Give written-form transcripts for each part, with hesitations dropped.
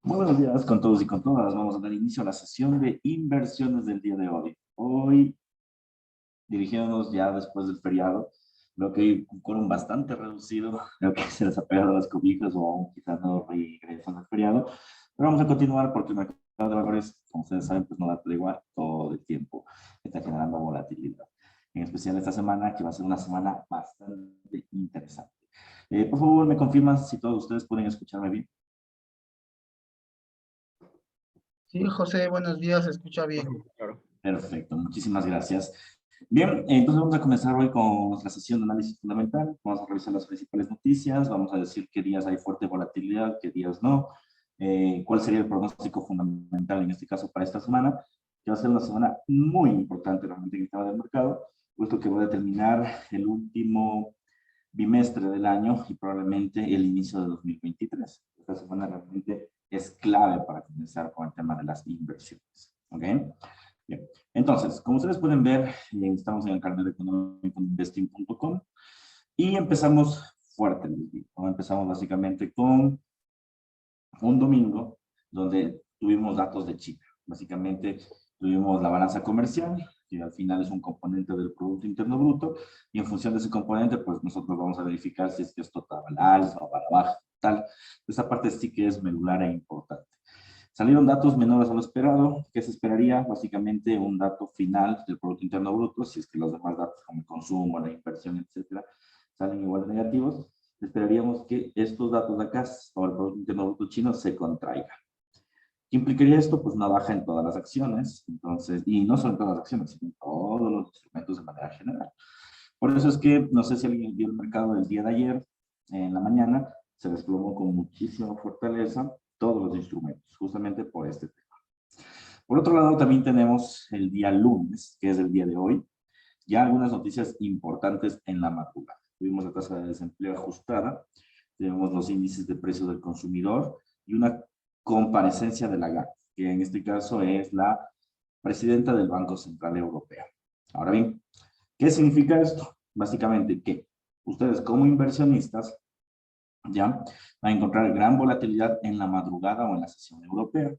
Muy buenos días con todos y con todas. Vamos a dar inicio a la sesión de inversiones del día de hoy. Hoy, dirigiéndonos ya después del feriado, lo que hay un quórum bastante reducido, creo que se les ha pegado las cobijas o aún quizás no regresan al feriado, pero vamos a continuar porque el mercado de valores, como ustedes saben, pues no da tregua todo el tiempo, está generando volatilidad. En especial esta semana, que va a ser una semana bastante interesante. Por favor, me confirman si todos ustedes pueden escucharme bien. Sí, José, buenos días, se escucha bien. Claro. Perfecto, muchísimas gracias. Bien, entonces vamos a comenzar hoy con nuestra sesión de análisis fundamental. Vamos a revisar las principales noticias, vamos a decir qué días hay fuerte volatilidad, qué días no, cuál sería el pronóstico fundamental en este caso para esta semana, que va a ser una semana muy importante realmente en el tema del mercado, puesto que va a determinar el último bimestre del año y probablemente el inicio de 2023. Esta semana realmente es clave para comenzar con el tema de las inversiones. ¿Ok? Bien. Entonces, como ustedes pueden ver, estamos en el canal económico investing.com y empezamos fuerte, les digo, ¿no? Empezamos básicamente con un domingo donde tuvimos datos de China. Básicamente tuvimos la balanza comercial, que al final es un componente del Producto Interno Bruto, y en función de ese componente, pues nosotros vamos a verificar si es que esto está a la alza o a la baja, tal. Esa parte sí que es medular e importante. Salieron datos menores a lo esperado. ¿Qué se esperaría? Básicamente un dato final del Producto Interno Bruto, si es que los demás datos como el consumo, la inversión, etcétera, salen igual de negativos. Esperaríamos que estos datos de acá, o el Producto Interno Bruto chino, se contraiga. ¿Qué implicaría esto? Pues una baja en todas las acciones, entonces, y no solo en todas las acciones, sino en todos los instrumentos de manera general. Por eso es que, no sé si alguien vio el mercado el día de ayer, en la mañana, se desplomó con muchísima fortaleza todos los instrumentos, justamente por este tema. Por otro lado, también tenemos el día lunes, que es el día de hoy, ya algunas noticias importantes en la madrugada. Tuvimos la tasa de desempleo ajustada, tenemos los índices de precios del consumidor y una comparecencia de la GAC, que en este caso es la presidenta del Banco Central Europeo. Ahora bien, ¿qué significa esto? Básicamente que ustedes como inversionistas ya van a encontrar gran volatilidad en la madrugada o en la sesión europea.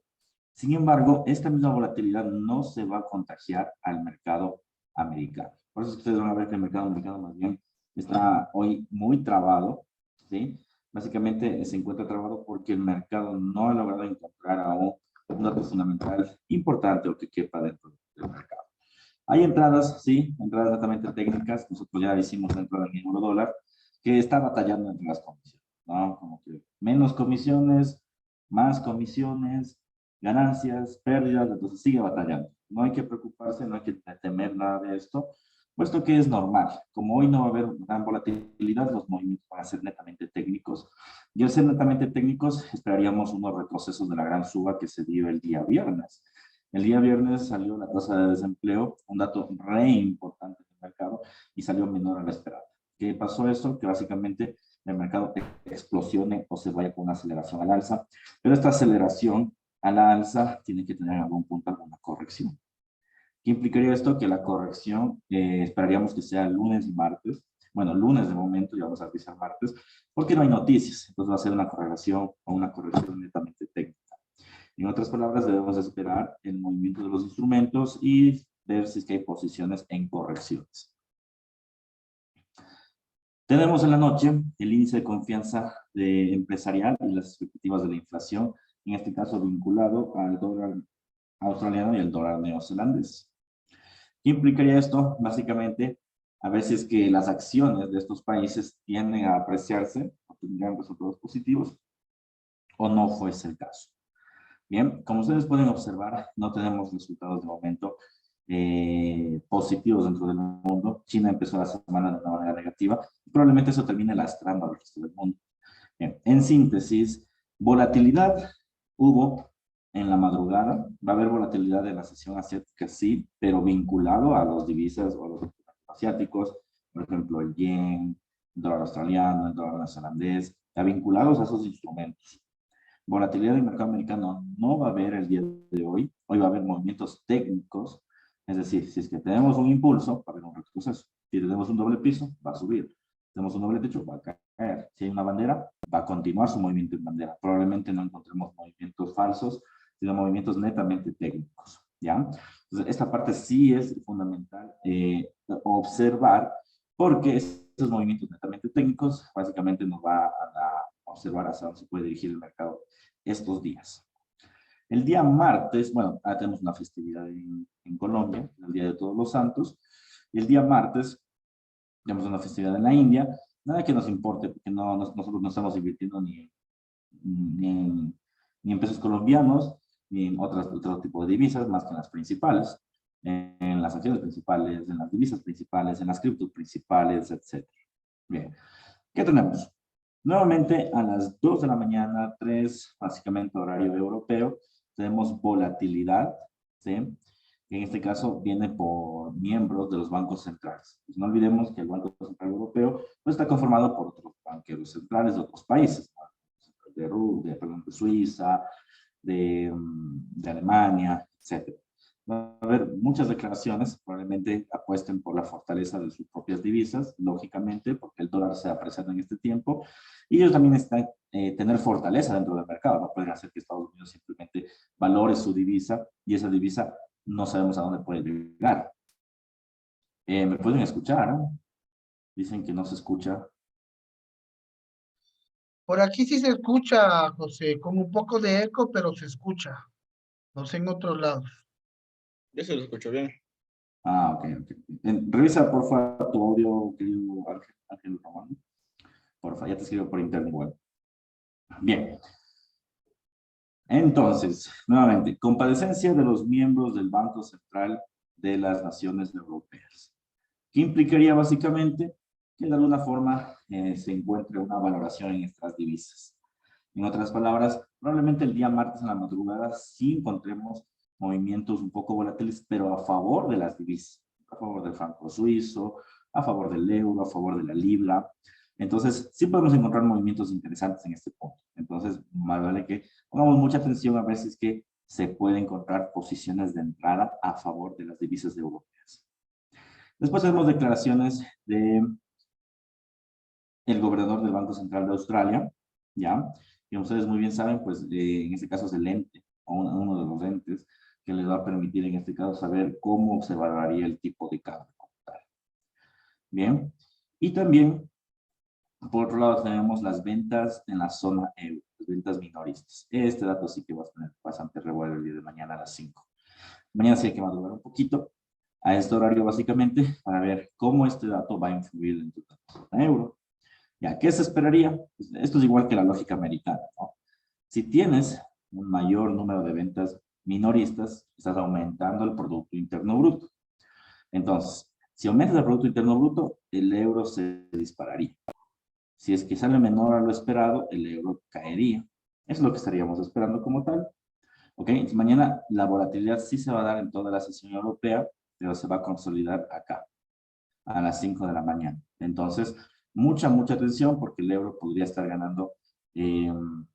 Sin embargo, esta misma volatilidad no se va a contagiar al mercado americano. Por eso es que ustedes van a ver que el mercado americano más bien está hoy muy trabado, ¿sí? Básicamente se encuentra trabado porque el mercado no ha logrado encontrar aún un dato fundamental importante o que quepa dentro del mercado. Hay entradas, sí, entradas netamente técnicas. Nosotros ya hicimos la entrada en el euro dólar, que está batallando entre las comisiones, ¿no? Como que menos comisiones, más comisiones, ganancias, pérdidas, entonces sigue batallando. No hay que preocuparse, no hay que temer nada de esto, puesto que es normal. Como hoy no va a haber gran volatilidad, los movimientos van a ser netamente técnicos. Y al ser netamente técnicos, esperaríamos unos retrocesos de la gran suba que se dio el día viernes. El día viernes salió la tasa de desempleo, un dato re importante del mercado, y salió menor a la esperada. ¿Qué pasó eso? Que básicamente el mercado explosione o se vaya con una aceleración al alza, pero esta aceleración a la alza tiene que tener en algún punto alguna corrección. ¿Qué implicaría esto? Que la corrección esperaríamos que sea lunes y martes. Bueno, lunes de momento, ya vamos a revisar martes, porque no hay noticias. Entonces va a ser una correlación o una corrección netamente técnica. En otras palabras, debemos esperar el movimiento de los instrumentos y ver si es que hay posiciones en correcciones. Tenemos en la noche el índice de confianza empresarial y las expectativas de la inflación, en este caso vinculado al dólar australiano y el dólar neozelandés. ¿Qué implicaría esto? Básicamente, a veces que las acciones de estos países tienden a apreciarse o tendrían resultados positivos, o no fuese el caso. Bien, como ustedes pueden observar, no tenemos resultados de momento positivos dentro del mundo. China empezó la semana de una manera negativa y probablemente eso termine lastrando al resto del mundo. Bien, en síntesis, volatilidad hubo en la madrugada. Va a haber volatilidad en la sesión asiática, sí, pero vinculado a las divisas o a los asiáticos, por ejemplo, el yen, el dólar australiano, el dólar neozelandés, vinculados a esos instrumentos. Volatilidad del mercado americano no va a haber el día de hoy. Hoy va a haber movimientos técnicos. Es decir, si es que tenemos un impulso, va a haber un retroceso. Si tenemos un doble piso, va a subir. Si tenemos un doble techo, va a caer. Si hay una bandera, va a continuar su movimiento en bandera. Probablemente no encontremos movimientos falsos, sino movimientos netamente técnicos, ¿ya? Entonces, esta parte sí es fundamental observar, porque estos movimientos netamente técnicos básicamente nos va a observar hacia dónde se puede dirigir el mercado estos días. El día martes, bueno, ahora tenemos una festividad en Colombia, el Día de Todos los Santos, y el día martes tenemos una festividad en la India, nada que nos importe, porque nosotros no estamos invirtiendo ni en, ni en pesos colombianos, ni en otro tipo de divisas, más que en las principales, en las acciones principales, en las divisas principales, en las criptos principales, etc. Bien, ¿qué tenemos? Nuevamente a las 2 de la mañana, 3, básicamente horario europeo, tenemos volatilidad, ¿sí? En este caso viene por miembros de los bancos centrales. Pues no olvidemos que el Banco Central Europeo pues, está conformado por otros banqueros centrales de otros países, ¿no? De Suiza, de Alemania, etc. Va a haber muchas declaraciones, probablemente apuesten por la fortaleza de sus propias divisas, lógicamente, porque el dólar se aprecia en este tiempo, y ellos también están tener fortaleza dentro del mercado, no pueden hacer que Estados Unidos simplemente valore su divisa, y esa divisa no sabemos a dónde puede llegar. ¿Me pueden escuchar? Dicen que no se escucha. Por aquí sí se escucha, José, con un poco de eco, pero se escucha. No sé en otros lados. Yo se lo escucho bien. Ah, ok, ok. Revisa, por favor, tu audio, querido Ángel Román. Porfa, ya te escribo por interno igual. Bien. Entonces, nuevamente, comparecencia de los miembros del Banco Central de las Naciones Europeas. ¿Qué implicaría básicamente? Que de alguna forma se encuentre una valoración en estas divisas. En otras palabras, probablemente el día martes en la madrugada sí encontremos movimientos un poco volátiles, pero a favor de las divisas, a favor del franco suizo, a favor del euro, a favor de la libra. Entonces, sí podemos encontrar movimientos interesantes en este punto. Entonces, más vale que pongamos mucha atención a ver si es que se puede encontrar posiciones de entrada a favor de las divisas europeas. Después tenemos declaraciones de el gobernador del Banco Central de Australia, ¿ya? Y como ustedes muy bien saben, pues en este caso es el ente, o uno de los entes, que les va a permitir en este caso saber cómo se valoraría el tipo de cambio como tal. Bien, y también, por otro lado, tenemos las ventas en la zona euro, las ventas minoristas. Este dato sí que va a tener bastante revuelo el día de mañana a las 5. Mañana sí hay que madrugar un poquito a este horario básicamente para ver cómo este dato va a influir en tu zona euro. ¿Ya? ¿Qué se esperaría? Pues esto es igual que la lógica americana, ¿no? Si tienes un mayor número de ventas minoristas, estás aumentando el Producto Interno Bruto. Entonces, si aumentas el Producto Interno Bruto, el euro se dispararía. Si es que sale menor a lo esperado, el euro caería. Eso es lo que estaríamos esperando como tal. ¿Ok? Entonces, mañana la volatilidad sí se va a dar en toda la sesión europea, pero se va a consolidar acá, a las 5 de la mañana. Entonces, mucha atención porque el euro podría estar ganando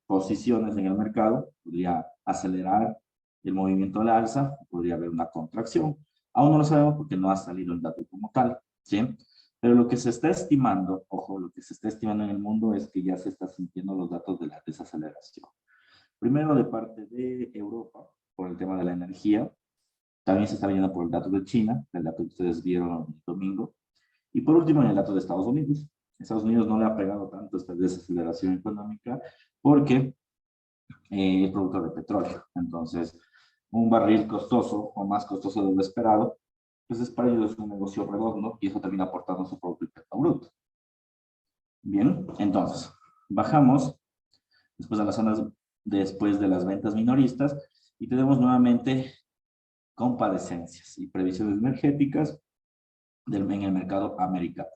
posiciones en el mercado, podría acelerar el movimiento a la alza, podría haber una contracción. Aún no lo sabemos porque no ha salido el dato como tal, ¿sí? Pero lo que se está estimando, ojo, lo que se está estimando en el mundo es que ya se está sintiendo los datos de la desaceleración. Primero de parte de Europa, por el tema de la energía, también se está viendo por el dato de China, el dato que ustedes vieron el domingo, y por último, en el dato de Estados Unidos. Estados Unidos no le ha pegado tanto esta desaceleración económica porque es producto de petróleo. Entonces, un barril costoso o más costoso de lo esperado, pues es para ellos un negocio redondo y eso termina aportando su Producto Interno Bruto. Bien, entonces, bajamos después de las zonas, después de las ventas minoristas y tenemos nuevamente comparecencias y previsiones energéticas en el mercado americano.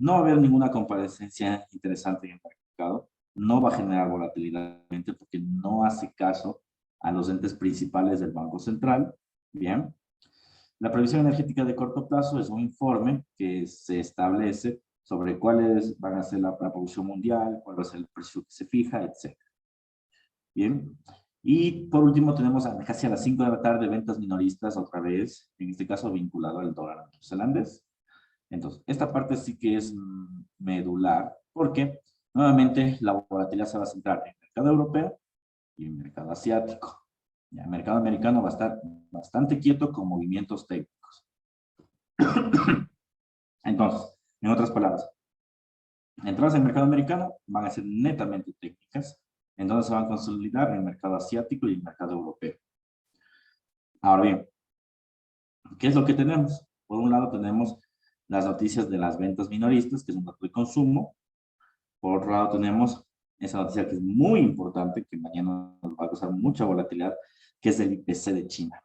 No va a haber ninguna comparecencia interesante en el mercado, no va a generar volatilidad porque no hace caso a los entes principales del Banco Central. Bien. La previsión energética de corto plazo es un informe que se establece sobre cuáles van a ser la producción mundial, cuál va a ser el precio que se fija, etc. Bien. Y por último tenemos casi a las 5 de la tarde ventas minoristas otra vez, en este caso vinculado al dólar neozelandés. Entonces, esta parte sí que es medular, porque nuevamente la volatilidad se va a centrar en el mercado europeo y en el mercado asiático. Ya, el mercado americano va a estar bastante quieto con movimientos técnicos. Entonces, en otras palabras, entradas en el mercado americano van a ser netamente técnicas, entonces se van a consolidar en el mercado asiático y el mercado europeo. Ahora bien, ¿qué es lo que tenemos? Por un lado tenemos las noticias de las ventas minoristas, que es un dato de consumo. Por otro lado tenemos esa noticia que es muy importante, que mañana nos va a causar mucha volatilidad, que es el IPC de China.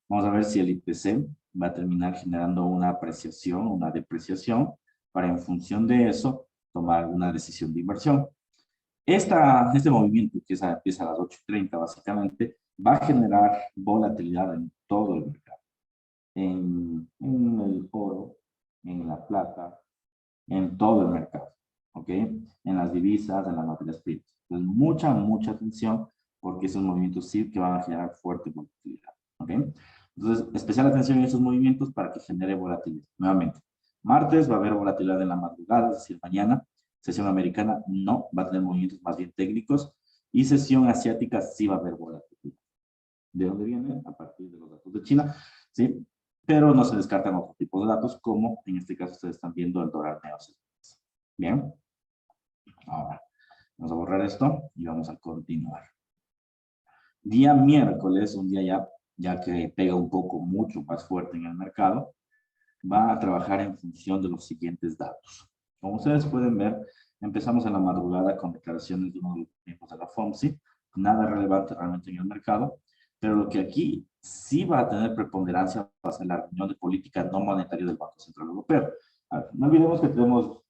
Vamos a ver si el IPC va a terminar generando una apreciación, una depreciación, para en función de eso tomar una decisión de inversión. Este movimiento, que empieza a las 8:30 básicamente, va a generar volatilidad en todo el mercado. En el oro, en la plata, en todo el mercado, ¿ok? En las divisas, en las materias primas. Entonces, mucha atención, porque esos movimientos sí que van a generar fuerte volatilidad, ¿ok? Entonces, especial atención en esos movimientos para que genere volatilidad. Nuevamente, martes va a haber volatilidad en la madrugada, es decir, mañana. Sesión americana no, va a tener movimientos más bien técnicos. Y sesión asiática sí va a haber volatilidad. ¿De dónde viene? A partir de los datos de China, ¿sí? Pero no se descartan otro tipo de datos, como en este caso ustedes están viendo el dólar neozelandés. Bien. Ahora, vamos a borrar esto y vamos a continuar. Día miércoles, un día ya que pega un poco mucho más fuerte en el mercado, va a trabajar en función de los siguientes datos. Como ustedes pueden ver, empezamos en la madrugada con declaraciones de uno de los miembros de la FOMC, nada relevante realmente en el mercado, pero lo que aquí sí va a tener preponderancia va a ser la reunión de política no monetaria del Banco Central Europeo. A ver, no olvidemos que tenemos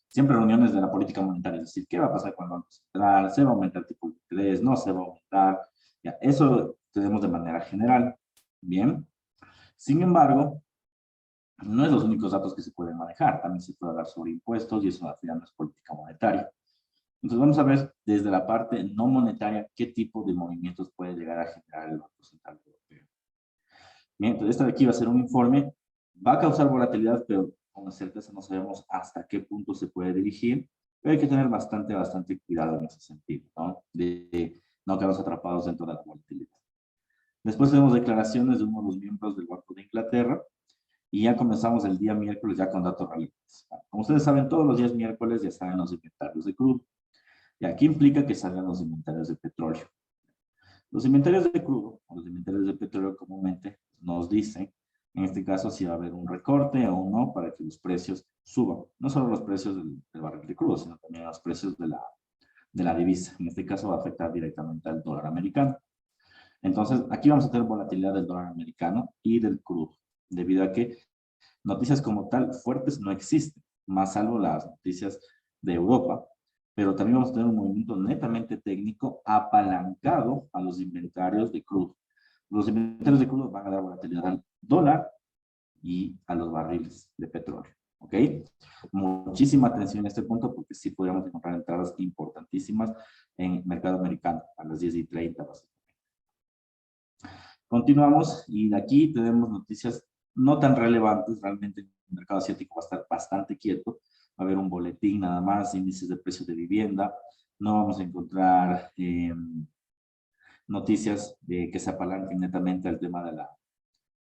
siempre reuniones de la política monetaria, es decir, ¿qué va a pasar con el Banco Central? ¿Se va a aumentar el tipo de interés? ¿No se va a aumentar? Ya, eso tenemos de manera general. Bien. Sin embargo, no es los únicos datos que se pueden manejar. También se puede hablar sobre impuestos y eso al final no es política monetaria. Entonces vamos a ver desde la parte no monetaria qué tipo de movimientos puede llegar a generar el Banco Central Europeo. Bien, entonces esta de aquí va a ser un informe. Va a causar volatilidad, pero con certeza no sabemos hasta qué punto se puede dirigir. Pero hay que tener bastante cuidado en ese sentido, ¿no? De no quedarnos atrapados dentro de la volatilidad. Después tenemos declaraciones de uno de los miembros del Banco de Inglaterra. Y ya comenzamos el día miércoles ya con datos relevantes. Como ustedes saben, todos los días miércoles ya salen los inventarios de crudo. Y aquí implica que salgan los inventarios de petróleo. Los inventarios de crudo, o los inventarios de petróleo comúnmente nos dicen, en este caso, si va a haber un recorte o no para que los precios suban. No solo los precios del barril de crudo, sino también los precios de la divisa. En este caso va a afectar directamente al dólar americano. Entonces, aquí vamos a tener volatilidad del dólar americano y del crudo, debido a que noticias como tal fuertes no existen, más salvo las noticias de Europa, pero también vamos a tener un movimiento netamente técnico apalancado a los inventarios de crudo. Los inventarios de crudo van a dar volatilidad al dólar y a los barriles de petróleo, ¿ok? Muchísima atención en este punto porque sí podríamos encontrar entradas importantísimas en el mercado americano a las 10:30 básicamente. Continuamos y de aquí tenemos noticias no tan relevantes. Realmente el mercado asiático va a estar bastante quieto. Va a haber un boletín nada más, índices de precios de vivienda. No vamos a encontrar noticias que se apalanquen netamente al tema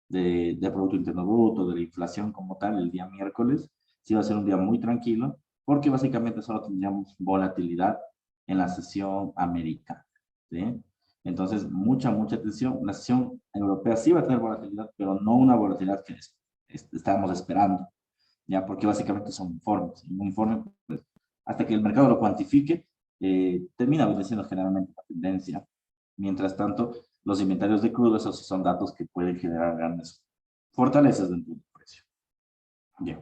de Producto Interno Bruto, de la inflación como tal, el día miércoles. Sí va a ser un día muy tranquilo, porque básicamente solo tendríamos volatilidad en la sesión americana, ¿sí? Entonces, mucha atención. La sesión europea sí va a tener volatilidad, pero no una volatilidad que estábamos esperando, ¿ya? Porque básicamente son informes. Un informe, pues, hasta que el mercado lo cuantifique, termina obedeciendo generalmente la tendencia. Mientras tanto, los inventarios de crudo, esos sí son datos que pueden generar grandes fortalezas dentro del precio. Bien.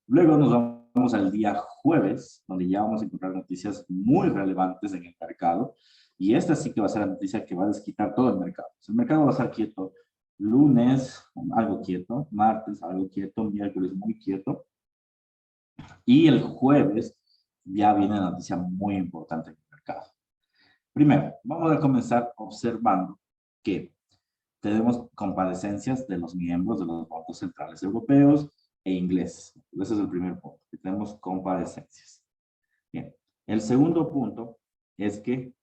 Luego nos vamos al día jueves, donde ya vamos a encontrar noticias muy relevantes en el mercado. Y esta sí que va a ser la noticia que va a desquitar todo el mercado. El mercado va a estar quieto lunes, algo quieto, martes, algo quieto, miércoles, muy quieto. Y el jueves ya viene una noticia muy importante en el mercado. Primero, vamos a comenzar observando que tenemos comparecencias de los miembros de los bancos centrales europeos e ingleses. Ese es el primer punto, que tenemos comparecencias. Bien, el segundo punto es que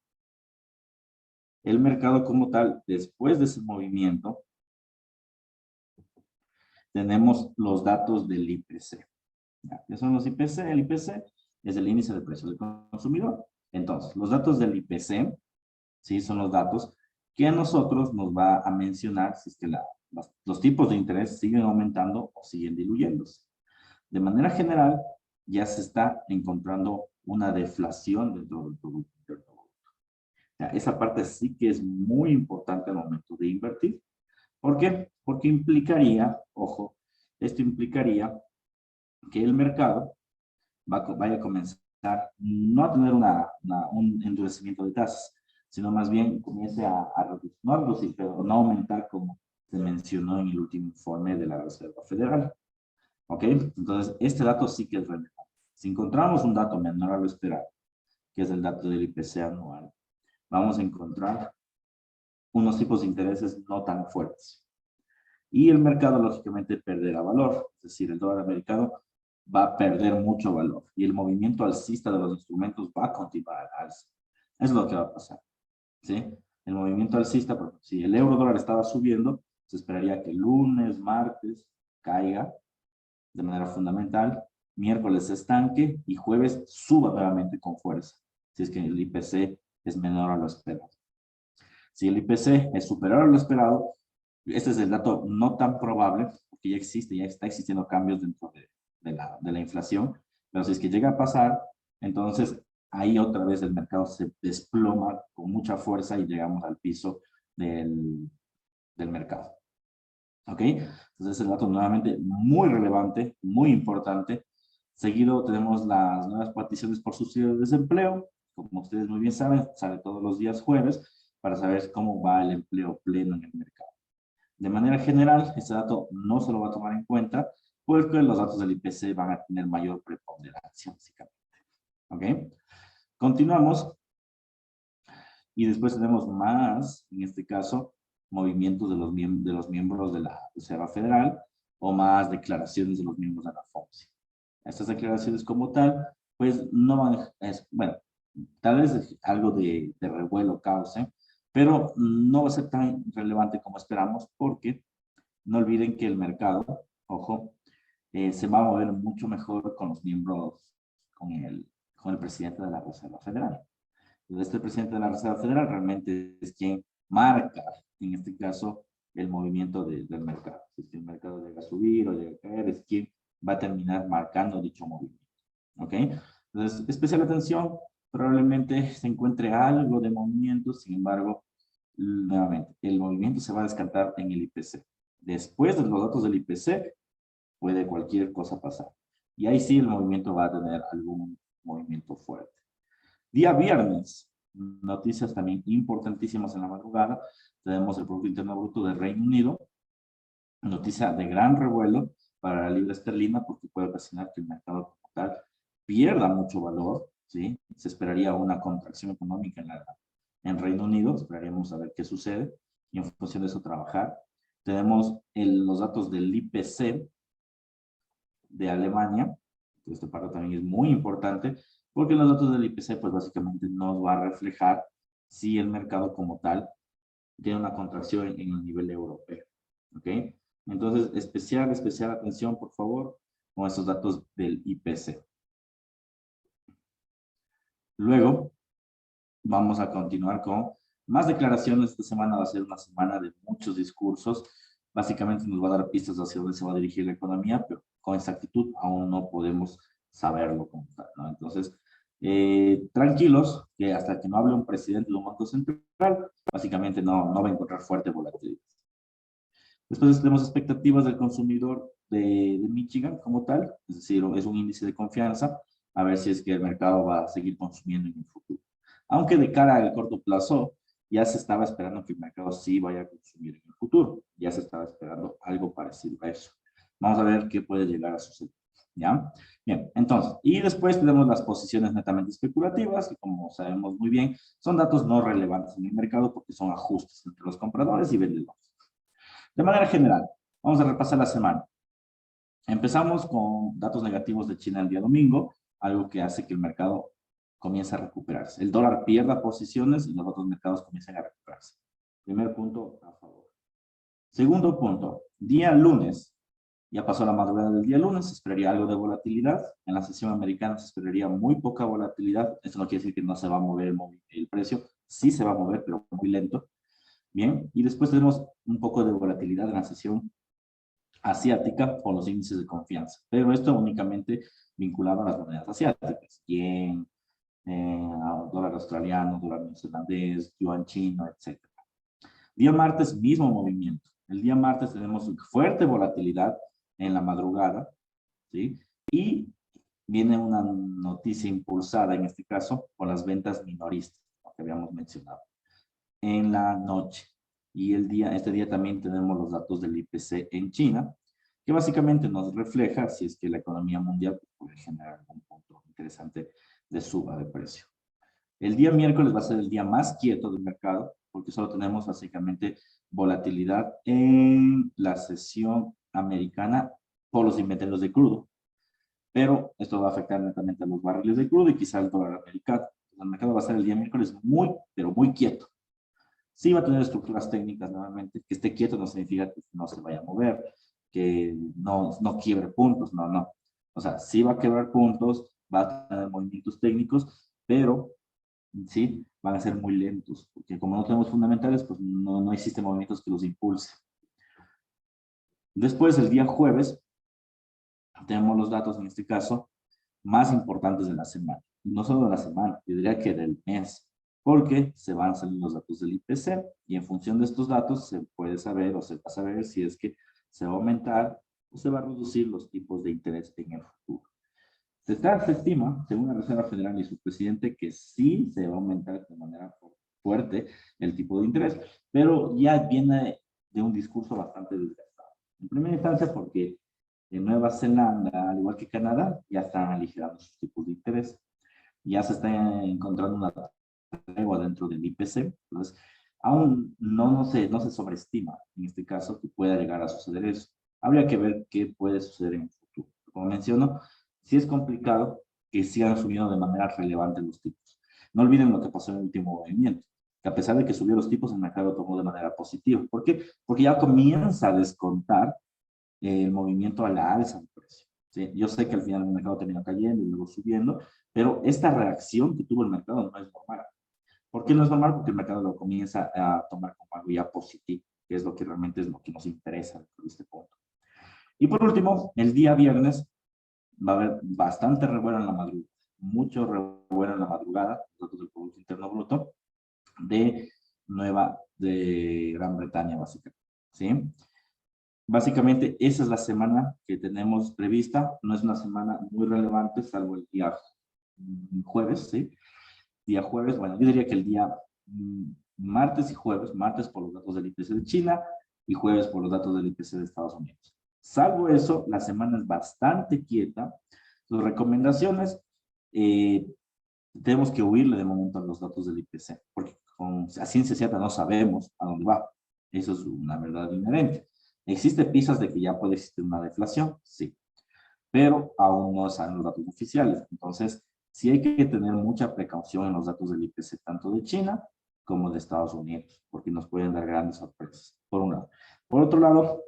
el mercado como tal, después de ese movimiento, tenemos los datos del IPC. ¿Qué son los IPC? El IPC es el índice de precios del consumidor. Entonces, los datos del IPC, ¿sí? Son los datos que a nosotros nos va a mencionar si es que los tipos de interés siguen aumentando o siguen diluyéndose. De manera general, ya se está encontrando una deflación dentro del Producto Interno Bruto. Esa parte sí que es muy importante al momento de invertir. ¿Por qué? Porque implicaría, ojo, esto implicaría que el mercado vaya a comenzar no a tener un endurecimiento de tasas, sino más bien comience a reducir, no a reducir, pero no aumentar como se mencionó en el último informe de la Reserva Federal. ¿Ok? Entonces, este dato sí que es relevante. Si encontramos un dato menor a lo esperado, que es el dato del IPC anual, vamos a encontrar unos tipos de intereses no tan fuertes. Y el mercado, lógicamente, perderá valor. Es decir, el dólar americano va a perder mucho valor. Y el movimiento alcista de los instrumentos va a continuar al alza. Eso es lo que va a pasar. ¿Sí? El movimiento alcista, porque si el euro dólar estaba subiendo, se esperaría que lunes, martes, caiga de manera fundamental, miércoles se estanque y jueves suba nuevamente con fuerza, si es que el IPC es menor a lo esperado. Si el IPC es superior a lo esperado, este es el dato no tan probable, porque ya está existiendo cambios dentro de la inflación, pero si es que llega a pasar, entonces ahí otra vez el mercado se desploma con mucha fuerza y llegamos al piso del mercado. ¿Ok? Entonces el dato nuevamente muy relevante, muy importante. Seguido tenemos las nuevas particiones por subsidio de desempleo. Como ustedes muy bien saben, sale todos los días jueves para saber cómo va el empleo pleno en el mercado. De manera general, este dato no se lo va a tomar en cuenta porque los datos del IPC van a tener mayor preponderancia, básicamente. ¿Ok? Continuamos. Y después tenemos más, en este caso, movimientos de los miembros de la Reserva Federal o más declaraciones de los miembros de la FOMC. Estas declaraciones como tal, pues no van, bueno, tal vez algo de revuelo cause, pero no va a ser tan relevante como esperamos porque no olviden que el mercado, ojo, se va a mover mucho mejor con los miembros, con el presidente de la Reserva Federal. Este presidente de la Reserva Federal realmente es quien marca, en este caso, el movimiento del mercado. Si el mercado llega a subir o llega a caer, es quien va a terminar marcando dicho movimiento. ¿Ok? Entonces, especial atención, probablemente se encuentre algo de movimiento, sin embargo, nuevamente, el movimiento se va a descartar en el IPC. Después de los datos del IPC, puede cualquier cosa pasar. Y ahí sí el movimiento va a tener algún movimiento fuerte. Día viernes, noticias también importantísimas en la madrugada. Tenemos el Producto Interno Bruto del Reino Unido. Noticia de gran revuelo para la libra esterlina porque puede ocasionar que el mercado como tal pierda mucho valor. ¿Sí? Se esperaría una contracción económica en Reino Unido. Esperaríamos a ver qué sucede y en función de eso trabajar. Tenemos los datos del IPC de Alemania. Esta parte también es muy importante porque los datos del IPC pues básicamente nos va a reflejar si el mercado como tal tiene una contracción en el nivel europeo. ¿Ok? Entonces, especial atención, por favor, con estos datos del IPC. Luego, vamos a continuar con más declaraciones. Esta semana va a ser una semana de muchos discursos. Básicamente nos va a dar pistas hacia dónde se va a dirigir la economía, pero con exactitud aún no podemos saberlo como tal, ¿no? Entonces, tranquilos, que hasta que no hable un presidente de un banco central, básicamente no va a encontrar fuerte volatilidad. Después tenemos expectativas del consumidor de Michigan como tal, es decir, es un índice de confianza, a ver si es que el mercado va a seguir consumiendo en el futuro. Aunque de cara al corto plazo, ya se estaba esperando que el mercado sí vaya a consumir en el futuro, ya se estaba esperando algo parecido a eso. Vamos a ver qué puede llegar a suceder. ¿Ya? Bien, entonces, y después tenemos las posiciones netamente especulativas, que como sabemos muy bien, son datos no relevantes en el mercado porque son ajustes entre los compradores y vendedores. De manera general, vamos a repasar la semana. Empezamos con datos negativos de China el día domingo, algo que hace que el mercado comience a recuperarse. El dólar pierda posiciones y los otros mercados comiencen a recuperarse. Primer punto a favor. Segundo punto, día lunes, ya pasó la madrugada del día lunes, se esperaría algo de volatilidad. En la sesión americana se esperaría muy poca volatilidad. Esto no quiere decir que no se va a mover el precio, sí se va a mover, pero muy lento. Bien, y después tenemos un poco de volatilidad en la sesión asiática por los índices de confianza, pero esto únicamente vinculado a las monedas asiáticas, yen, dólar australiano, dólar neozelandés, yuan chino, etc. Día martes, mismo movimiento. El día martes tenemos fuerte volatilidad en la madrugada, ¿sí? Y viene una noticia impulsada, en este caso, por las ventas minoristas, que habíamos mencionado, en la noche. Y este día también tenemos los datos del IPC en China, que básicamente nos refleja si es que la economía mundial puede generar algún punto interesante de suba de precio. El día miércoles va a ser el día más quieto del mercado, porque solo tenemos básicamente volatilidad en la sesión americana por los inventarios de crudo. Pero esto va a afectar netamente a los barriles de crudo y quizá al dólar americano. El mercado va a ser el día miércoles muy, pero muy quieto. Sí va a tener estructuras técnicas nuevamente, que esté quieto no significa que no se vaya a mover, que no quiebre puntos, no. O sea, sí va a quebrar puntos, va a tener movimientos técnicos, pero sí van a ser muy lentos, porque como no tenemos fundamentales, pues no existen movimientos que los impulsen. Después, el día jueves, tenemos los datos, en este caso, más importantes de la semana. No solo de la semana, yo diría que del mes, porque se van a salir los datos del IPC y en función de estos datos se puede saber o se va a saber si es que se va a aumentar o se va a reducir los tipos de interés en el futuro. Se estima, según la Reserva Federal y su presidente, que sí se va a aumentar de manera fuerte el tipo de interés, pero ya viene de un discurso bastante desgastado. En primera instancia porque en Nueva Zelanda, al igual que Canadá, ya están aligerando sus tipos de interés. Ya se está encontrando una tregua dentro del IPC. Entonces, aún no se sobreestima, en este caso, que pueda llegar a suceder eso. Habría que ver qué puede suceder en el futuro. Como menciono, sí es complicado que sigan subiendo de manera relevante los tipos. No olviden lo que pasó en el último movimiento, que a pesar de que subió los tipos, el mercado tomó de manera positiva. ¿Por qué? Porque ya comienza a descontar el movimiento a la alza del precio. ¿Sí? Yo sé que al final el mercado termina cayendo y luego subiendo, pero esta reacción que tuvo el mercado no es normal. ¿Por qué no es normal? Porque el mercado lo comienza a tomar como algo ya positivo, que es lo que realmente es lo que nos interesa en este punto. Y por último, el día viernes va a haber bastante revuelo en la madrugada, mucho revuelo en la madrugada, los datos del Producto Interno Bruto de Gran Bretaña, básicamente. ¿Sí? Básicamente, esa es la semana que tenemos prevista. No es una semana muy relevante, salvo el día jueves, ¿sí? Día jueves, bueno, yo diría que el día martes y jueves, martes por los datos del IPC de China y jueves por los datos del IPC de Estados Unidos. Salvo eso, la semana es bastante quieta. Sus recomendaciones, tenemos que huirle de momento a los datos del IPC, porque a ciencia cierta no sabemos a dónde va. Eso es una verdad inherente. ¿Existe pistas de que ya puede existir una deflación? Sí, pero aún no salen los datos oficiales. Entonces, sí hay que tener mucha precaución en los datos del IPC, tanto de China como de Estados Unidos, porque nos pueden dar grandes sorpresas, por un lado. Por otro lado,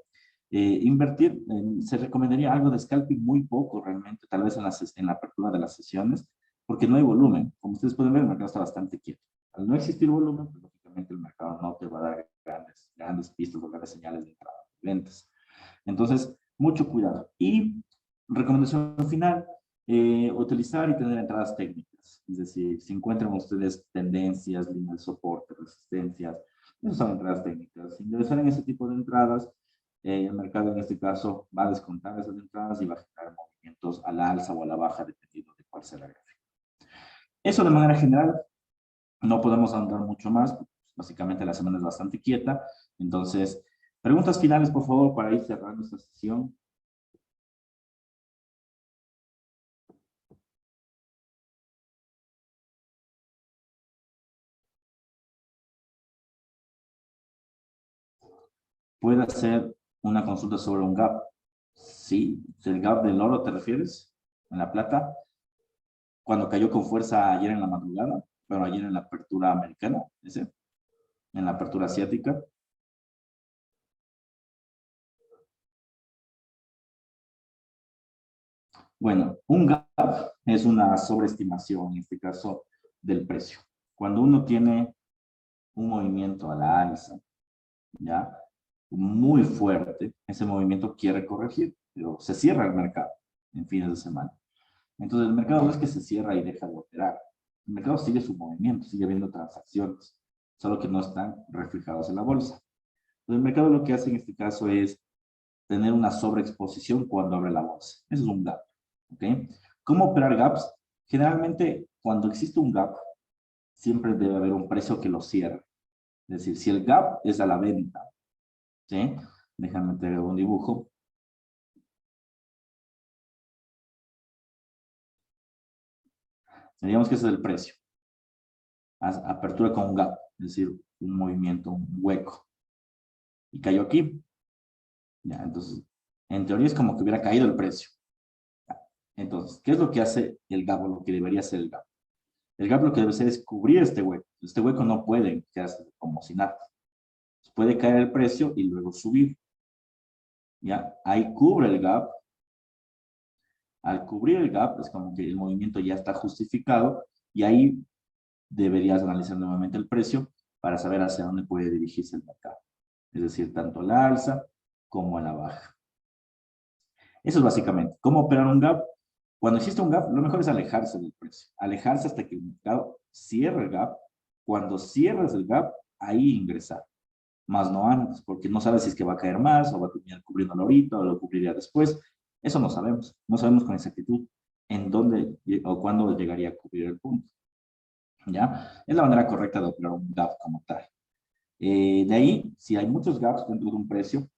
invertir, se recomendaría algo de scalping, muy poco realmente, tal vez en la apertura de las sesiones, porque no hay volumen. Como ustedes pueden ver, el mercado está bastante quieto. Al no existir volumen, pues lógicamente el mercado no te va a dar grandes pistas o grandes señales de entrada de ventas. Entonces, mucho cuidado. Y recomendación final, utilizar y tener entradas técnicas. Es decir, si encuentran ustedes tendencias, líneas de soporte, resistencias, esas son entradas técnicas. Si ingresar en ese tipo de entradas, el mercado en este caso va a descontar esas entradas y va a generar movimientos a la alza o a la baja dependiendo de cuál sea la gráfica. Eso de manera general, no podemos andar mucho más. Básicamente la semana es bastante quieta. Entonces, preguntas finales, por favor, para ir cerrando esta sesión. ¿Puede hacer una consulta sobre un gap? Sí, el gap del oro te refieres, en la plata, cuando cayó con fuerza ayer en la madrugada, pero ayer en la apertura americana, ese, en la apertura asiática. Bueno, un gap es una sobreestimación, en este caso, del precio. Cuando uno tiene un movimiento a la alza, ¿ya? Muy fuerte, ese movimiento quiere corregir, pero se cierra el mercado en fines de semana. Entonces el mercado no es que se cierra y deja de operar. El mercado sigue su movimiento, sigue habiendo transacciones, solo que no están reflejadas en la bolsa. Entonces el mercado lo que hace en este caso es tener una sobreexposición cuando abre la bolsa. Eso es un gap. ¿Ok? ¿Cómo operar gaps? Generalmente, cuando existe un gap, siempre debe haber un precio que lo cierre. Es decir, si el gap es a la venta, ¿sí? Déjame meter un dibujo. Digamos que ese es el precio. Apertura con un gap, es decir, un movimiento, un hueco. Y cayó aquí. Ya, entonces, en teoría es como que hubiera caído el precio. Entonces, ¿qué es lo que hace el gap o lo que debería hacer el gap? El gap lo que debe hacer es cubrir este hueco. Este hueco no puede quedarse como sin nada. Puede caer el precio y luego subir. ¿Ya? Ahí cubre el gap. Al cubrir el gap, es como que el movimiento ya está justificado y ahí deberías analizar nuevamente el precio para saber hacia dónde puede dirigirse el mercado. Es decir, tanto a la alza como a la baja. Eso es básicamente. ¿Cómo operar un gap? Cuando existe un gap, lo mejor es alejarse del precio. Alejarse hasta que el mercado cierre el gap. Cuando cierres el gap, ahí ingresar. Más no antes, porque no sabes si es que va a caer más, o va a terminar cubriéndolo ahorita, o lo cubriría después. Eso no sabemos. No sabemos con exactitud en dónde o cuándo llegaría a cubrir el punto. ¿Ya? Es la manera correcta de operar un gap como tal. De ahí, si hay muchos gaps dentro de un precio,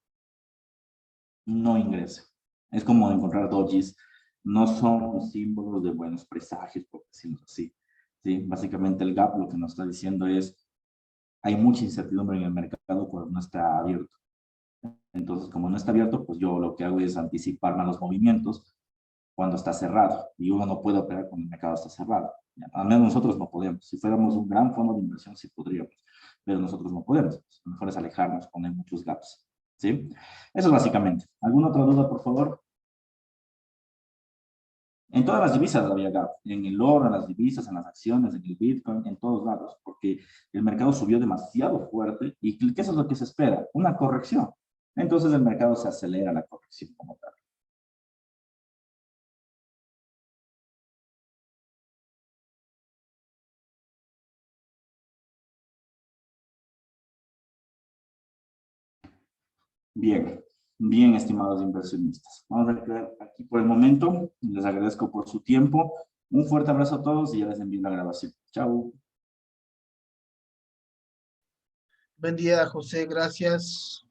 no ingresa. Es como encontrar dojis. No son símbolos de buenos presagios, por decirlo así. ¿Sí? Básicamente el gap lo que nos está diciendo es hay mucha incertidumbre en el mercado cuando no está abierto. Entonces, como no está abierto, pues yo lo que hago es anticiparme a los movimientos cuando está cerrado. Y uno no puede operar cuando el mercado está cerrado. Al menos nosotros no podemos. Si fuéramos un gran fondo de inversión, sí podríamos. Pero nosotros no podemos. Lo mejor es alejarnos, poner muchos gaps. ¿Sí? Eso es básicamente. ¿Alguna otra duda, por favor? En todas las divisas había gap, en el oro, en las divisas, en las acciones, en el Bitcoin, en todos lados, porque el mercado subió demasiado fuerte y ¿qué es lo que se espera? Una corrección. Entonces el mercado se acelera la corrección como tal. Bien, bien, estimados inversionistas. Vamos a quedar aquí por el momento. Les agradezco por su tiempo. Un fuerte abrazo a todos y ya les envío la grabación. Chao. Buen día, José, gracias.